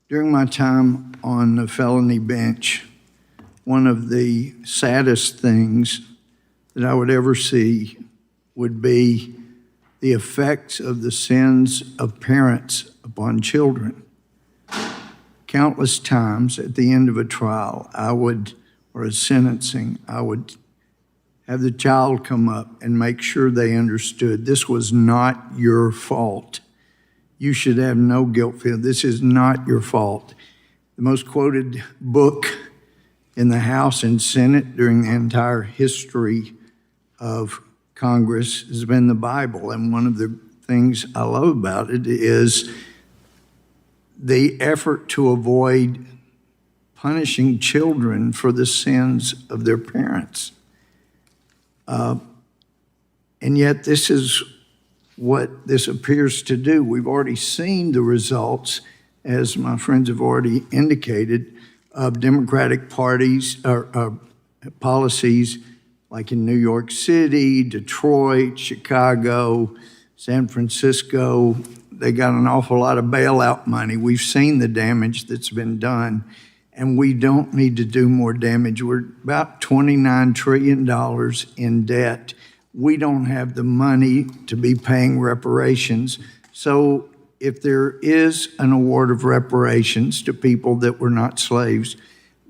During my time on the felony bench, one of the saddest things that I would ever see would be the effects of the sins of parents upon children. Countless times at the end of a trial, or a sentencing, I would have the child come up and make sure they understood this was not your fault. You should have no guilt feeling. This is not your fault. The most quoted book in the House and Senate during the entire history of Congress has been the Bible. And one of the things I love about it is the effort to avoid punishing children for the sins of their parents. And yet this is what this appears to do. We've already seen the results, as my friends have already indicated, of Democratic parties or policies like in New York City, Detroit, Chicago, San Francisco. They got an awful lot of bailout money. We've seen the damage that's been done, and we don't need to do more damage. We're about $29 trillion in debt. We don't have the money to be paying reparations. So if there is an award of reparations to people that were not slaves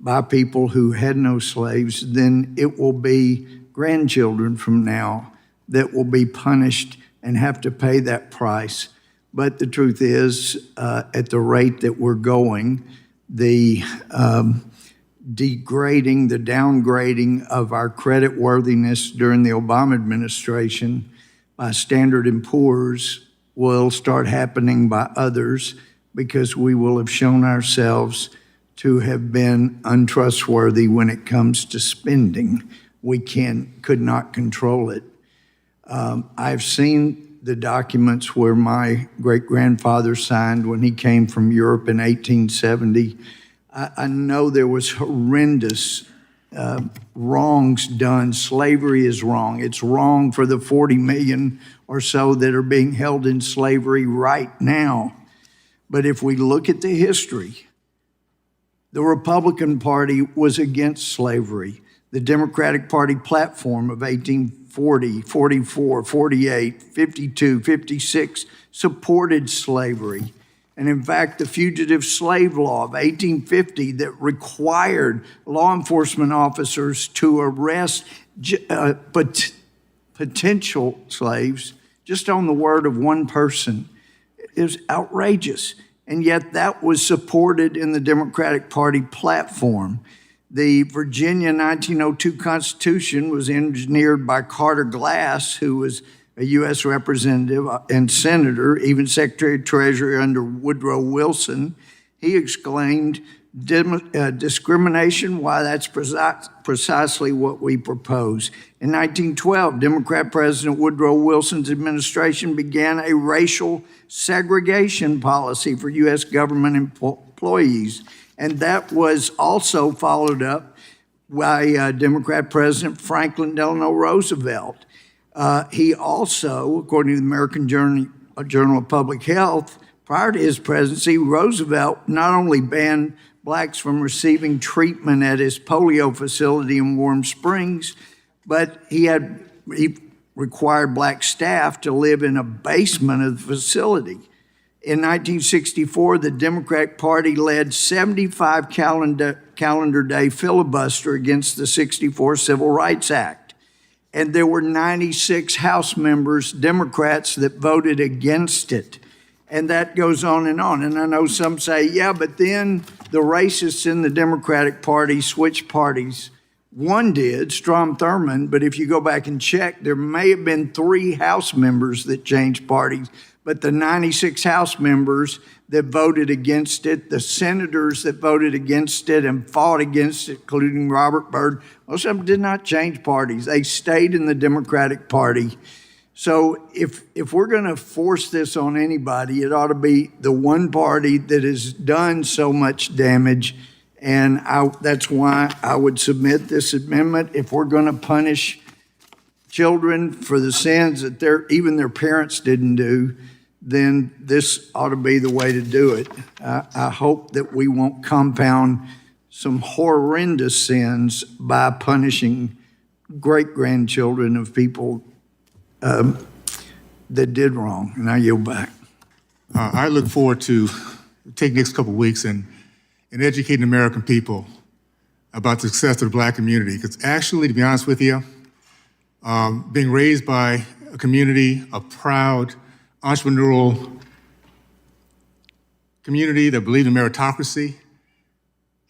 by people who had no slaves, then it will be grandchildren from now that will be punished and have to pay that price. But the truth is, at the rate that we're going, the degrading, the downgrading of our credit worthiness during the Obama administration by Standard & Poor's will start happening by others, because we will have shown ourselves to have been untrustworthy when it comes to spending. We could not control it. I've seen the documents where my great-grandfather signed when he came from Europe in 1870. I know there was horrendous wrongs done. Slavery is wrong. It's wrong for the 40 million or so that are being held in slavery right now. But if we look at the history, the Republican Party was against slavery. The Democratic Party platform of 1840, 44, 48, 52, 56 supported slavery. And in fact, the Fugitive Slave Law of 1850 that required law enforcement officers to arrest potential slaves just on the word of one person is outrageous. And yet that was supported in the Democratic Party platform. The Virginia 1902 Constitution was engineered by Carter Glass, who was a U.S. representative and senator, even Secretary of Treasury under Woodrow Wilson. He exclaimed, discrimination, why, that's precisely what we propose. In 1912, Democrat President Woodrow Wilson's administration began a racial segregation policy for U.S. government employees, and that was also followed up by Democrat President Franklin Delano Roosevelt. He also, according to the American Journal of Public Health, prior to his presidency, Roosevelt not only banned blacks from receiving treatment at his polio facility in Warm Springs, but he required black staff to live in a basement of the facility. In 1964, the Democratic Party led 75 calendar day filibuster against the 64 Civil Rights Act. And there were 96 House members, Democrats, that voted against it. And that goes on. And I know some say, yeah, but then the racists in the Democratic Party switched parties. One did, Strom Thurmond, but if you go back and check, there may have been 3 House members that changed parties, but the 96 House members that voted against it, the senators that voted against it and fought against it, including Robert Byrd, most of them did not change parties. They stayed in the Democratic Party. So if we're going to force this on anybody, it ought to be the one party that has done so much damage. And that's why I would submit this amendment. If we're going to punish children for the sins that even their parents didn't do, then this ought to be the way to do it. I hope that we won't compound some horrendous sins by punishing great-grandchildren of people that did wrong. And I yield back. I look forward to taking the next couple of weeks and educating American people about the success of the Black community. Because actually, to be honest with you, being raised by a community, a proud, entrepreneurial community that believed in meritocracy,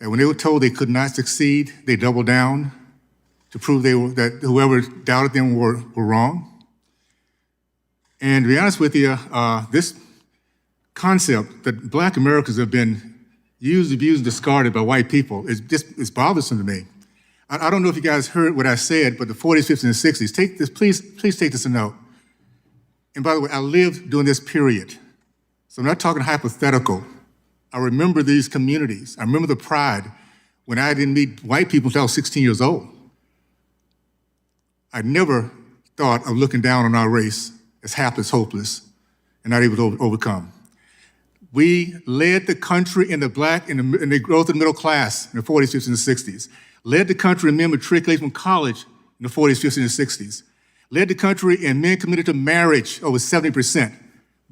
and when they were told they could not succeed, they doubled down to prove that whoever doubted them were wrong. And to be honest with you, this concept that Black Americans have been used, abused, and discarded by white people is bothersome to me. I don't know if you guys heard what I said, but the 40s, 50s, and 60s, take this, please take this a note. And by the way, I lived during this period, so I'm not talking hypothetical. I remember these communities. I remember the pride when I didn't meet white people until I was 16 years old. I never thought of looking down on our race as hapless, hopeless, and not able to overcome. We led the country in the growth of the middle class in the 40s, 50s, and 60s. Led the country in men matriculating from college in the 40s, 50s, and 60s. Led the country in men committed to marriage, over 70%.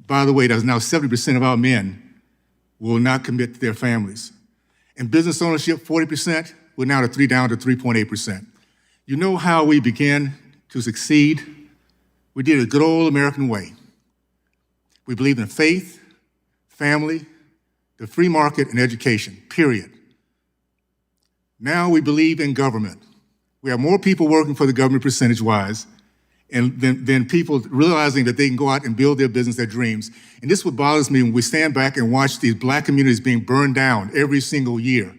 By the way, that's now 70% of our men will not commit to their families. In business ownership, 40%, we're now down to 3.8%. You know how we began to succeed? We did it the good old American way. We believed in faith, family, the free market, and education, period. Now we believe in government. We have more people working for the government percentage-wise and than people realizing that they can go out and build their business, their dreams. And this is what bothers me when we stand back and watch these Black communities being burned down every single year.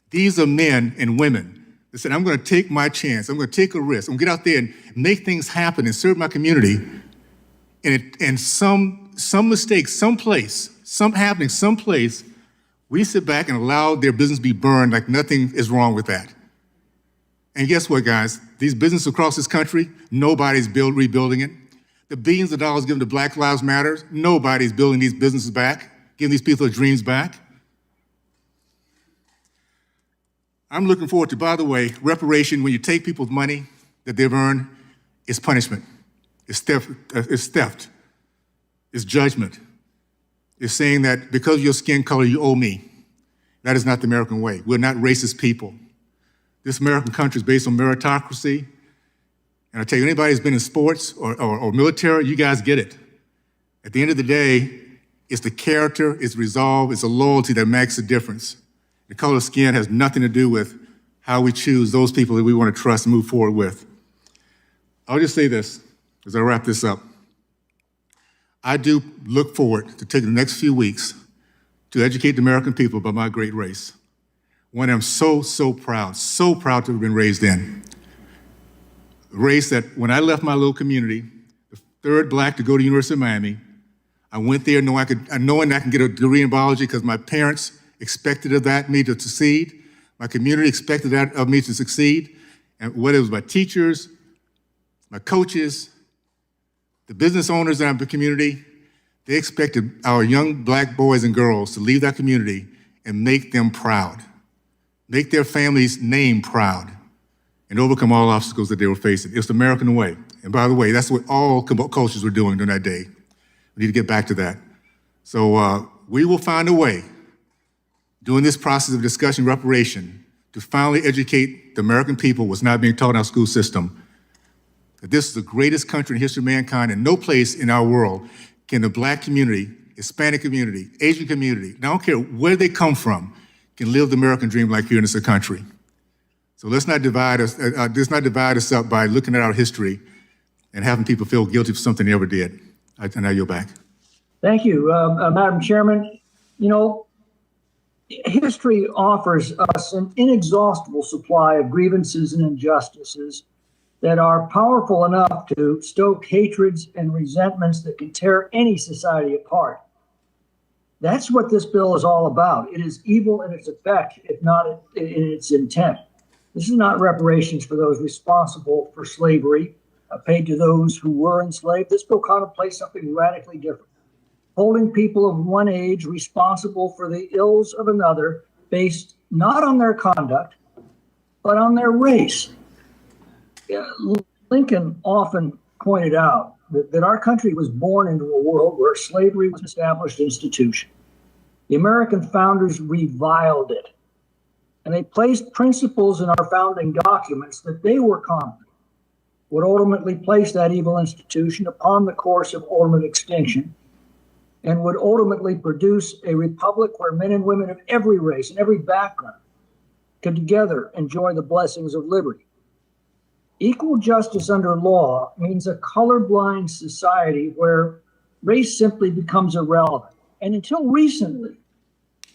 These are men and women that said, I'm gonna take my chance, I'm gonna take a risk, I'm gonna get out there and make things happen and serve my community. And some mistake, someplace, we sit back and allow their business be burned like nothing is wrong with that. And guess what, guys? These businesses across this country, nobody's rebuilding it. The billions of dollars given to Black Lives Matter, nobody's building these businesses back, giving these people their dreams back. I'm looking forward to, by the way, reparation. When you take people's money that they've earned, it's punishment, it's theft, it's judgment. It's saying that because of your skin color, you owe me. That is not the American way. We're not racist people. This American country is based on meritocracy. And I tell you, anybody who's been in sports or military, you guys get it. At the end of the day, it's the character, it's resolve, it's the loyalty that makes the difference. The color of skin has nothing to do with how we choose those people that we want to trust and move forward with. I'll just say this as I wrap this up. I do look forward to taking the next few weeks to educate the American people about my great race. One I'm so proud to have been raised in. A race that when I left my little community, the third Black to go to the University of Miami, I went there knowing I can get a degree in biology because my parents expected me to succeed. My community expected that of me to succeed. And whether it was my teachers, my coaches, the business owners in our community, they expected our young Black boys and girls to leave that community and make them proud, make their family's name proud, and overcome all obstacles that they were facing. It's the American way. And by the way, that's what all cultures were doing during that day. We need to get back to that. So we will find a way during this process of discussion reparation to finally educate the American people what's not being taught in our school system, that this is the greatest country in the history of mankind, and no place in our world can the Black community, Hispanic community, Asian community, and I don't care where they come from, can live the American dream like here in this country. So let's not divide us up by looking at our history and having people feel guilty for something they ever did. And I yield back. Thank you, Madam Chairman. You know, history offers us an inexhaustible supply of grievances and injustices that are powerful enough to stoke hatreds and resentments that can tear any society apart. That's what this bill is all about. It is evil in its effect, if not in its intent. This is not reparations for those responsible for slavery, paid to those who were enslaved. This bill contemplates something radically different. holding people of one age responsible for the ills of another based not on their conduct, but on their race. Lincoln often pointed out that our country was born into a world where slavery was an established institution. The American founders reviled it, and they placed principles in our founding documents that they were confident would ultimately place that evil institution upon the course of ultimate extinction, and would ultimately produce a republic where men and women of every race and every background could together enjoy the blessings of liberty. Equal justice under law means a colorblind society where race simply becomes irrelevant. And until recently,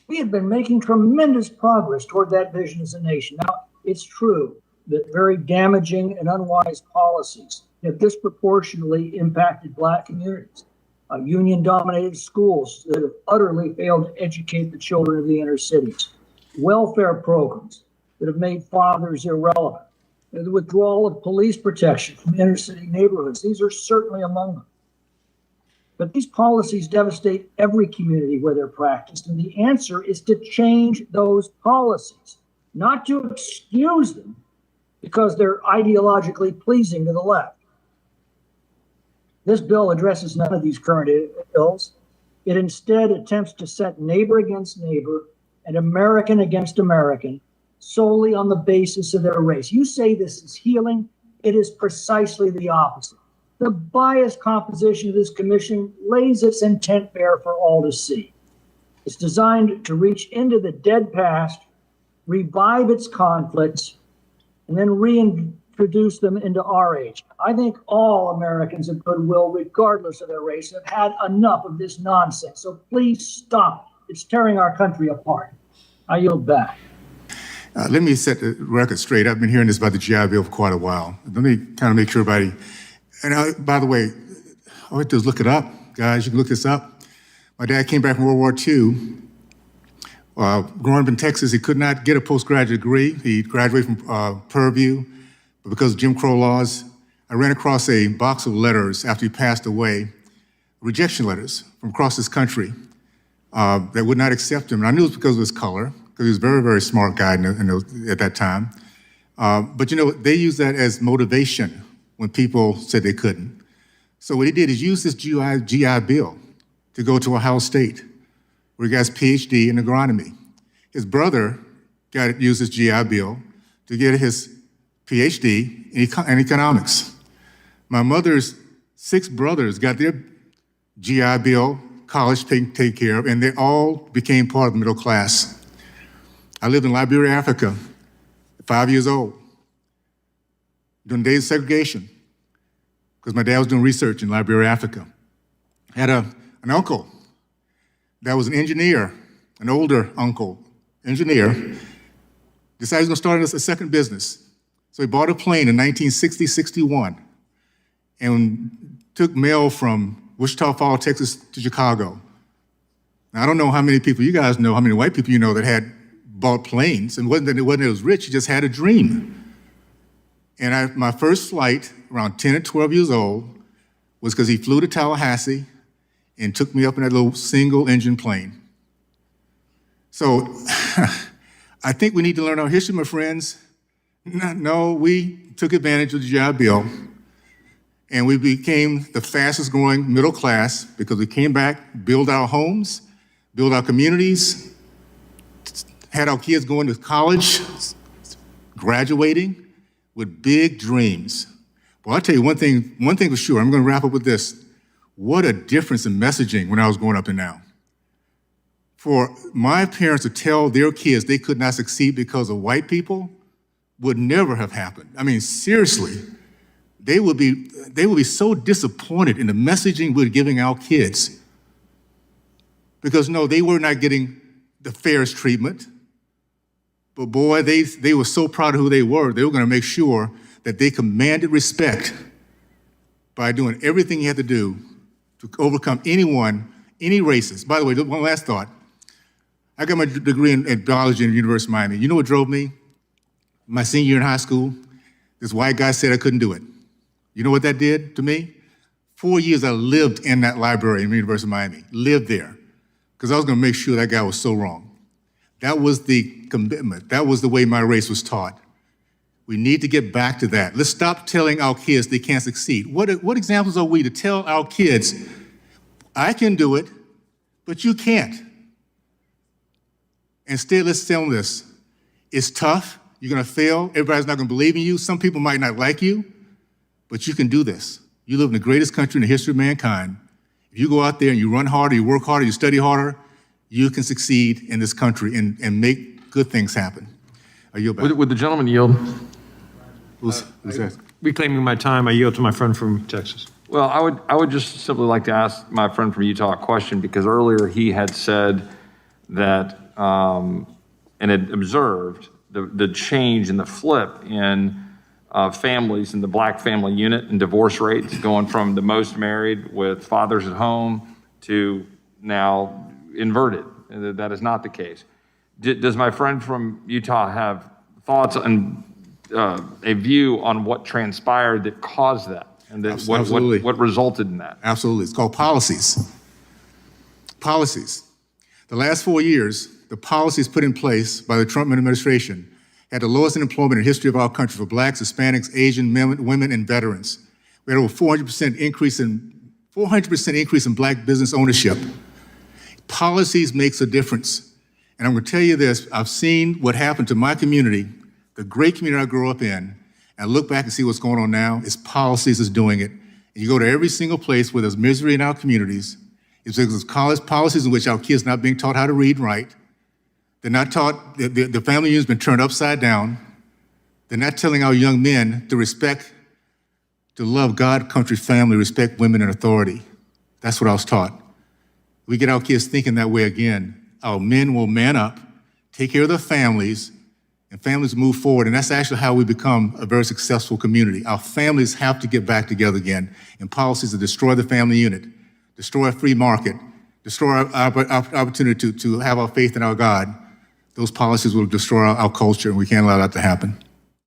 we have been making tremendous progress toward that vision as a nation. Now, it's true that very damaging and unwise policies have disproportionately impacted Black communities. Union-dominated schools that have utterly failed to educate the children of the inner cities. Welfare programs that have made fathers irrelevant. The withdrawal of police protection from inner city neighborhoods. These are certainly among them. But these policies devastate every community where they're practiced, and the answer is to change those policies, not to excuse them because they're ideologically pleasing to the left. This bill addresses none of these current ills. It instead attempts to set neighbor against neighbor and American against American solely on the basis of their race. You say this is healing. It is precisely the opposite. The biased composition of this commission lays its intent bare for all to see. It's designed to reach into the dead past, revive its conflicts, and then reintroduce them into our age. I think all Americans of goodwill, regardless of their race, have had enough of this nonsense. So please stop. It's tearing our country apart. I yield back. Let me set the record straight. I've been hearing this about the GI Bill for quite a while. Let me kind of make sure everybody, and by the way, all you have to do is look it up. Guys, you can look this up. My dad came back from World War II. Growing up in Texas, he could not get a postgraduate degree. He graduated from Purdue, but because of Jim Crow laws, I ran across a box of letters after he passed away, rejection letters from across this country that would not accept him. And I knew it was because of his color, because he was a very, very smart guy at that time. But you know, they used that as motivation when people said they couldn't. So what he did is use this GI Bill to go to Ohio State, where he got his PhD in agronomy. His brother used his GI Bill to get his PhD in economics. My mother's 6 brothers got their GI Bill, college taken care of, and they all became part of the middle class. I lived in Liberia, Africa, at 5 years old, during the days of segregation, because my dad was doing research in Liberia, Africa. I had an uncle that was an engineer, an older uncle, engineer, decided he was gonna start a second business. So he bought a plane in 1960-61 and took mail from Wichita Falls, Texas to Chicago. Now, I don't know how many people you guys know, how many white people you know that had bought planes, and it wasn't that he was rich, he just had a dream. And my first flight, around 10 or 12 years old, was because he flew to Tallahassee and took me up in that little single engine plane. So I think we need to learn our history, my friends. No, we took advantage of the GI Bill, and we became the fastest growing middle class because we came back, built our homes, built our communities, had our kids going to college, graduating with big dreams. Well, I'll tell you one thing for sure. I'm going to wrap up with this. What a difference in messaging when I was growing up and now. For my parents to tell their kids they could not succeed because of white people would never have happened. I mean, seriously, they would be so disappointed in the messaging we're giving our kids. Because no, they were not getting the fairest treatment. But boy, they were so proud of who they were. They were going to make sure that they commanded respect by doing everything you had to do to overcome anyone, any races. By the way, one last thought. I got my degree in biology at the University of Miami. You know what drove me? My senior year in high school, this white guy said I couldn't do it. You know what that did to me? 4 years I lived in that library in the University of Miami, lived there, because I was gonna make sure that guy was so wrong. That was the commitment. That was the way my race was taught. We need to get back to that. Let's stop telling our kids they can't succeed. What examples are we to tell our kids, I can do it, but you can't? Instead, let's tell them this. It's tough. You're gonna fail. Everybody's not gonna believe in you. Some people might not like you, but you can do this. You live in the greatest country in the history of mankind. If you go out there and you run harder, you work harder, you study harder, you can succeed in this country and make good things happen. I yield back. Would the gentleman yield? Who's that? Reclaiming my time, I yield to my friend from Texas. Well, I would just simply like to ask my friend from Utah a question, because earlier he had said that, and had observed the change and the flip in families in the black family unit and divorce rates going from the most married with fathers at home to now inverted. That is not the case. Does my friend from Utah have thoughts and a view on what transpired that caused that, and that what resulted in that? Absolutely. It's called policies. Policies. The last 4 years, the policies put in place by the Trump administration had the lowest unemployment in the history of our country for blacks, Hispanics, Asian women, and veterans. We had over 400% increase in black business ownership. Policies makes a difference. And I'm gonna tell you this, I've seen what happened to my community, the great community I grew up in, and look back and see what's going on now. It's policies that's doing it. And you go to every single place where there's misery in our communities. It's because of college policies in which our kids are not being taught how to read and write. They're not taught, the family unit's been turned upside down. They're not telling our young men to respect, to love God, country, family, respect women and authority. That's what I was taught. We get our kids thinking that way again. Our men will man up, take care of their families, and families move forward. And that's actually how we become a very successful community. Our families have to get back together again, and policies that destroy the family unit, destroy a free market, destroy our opportunity to have our faith in our God. Those policies will destroy our culture, and we can't allow that to happen.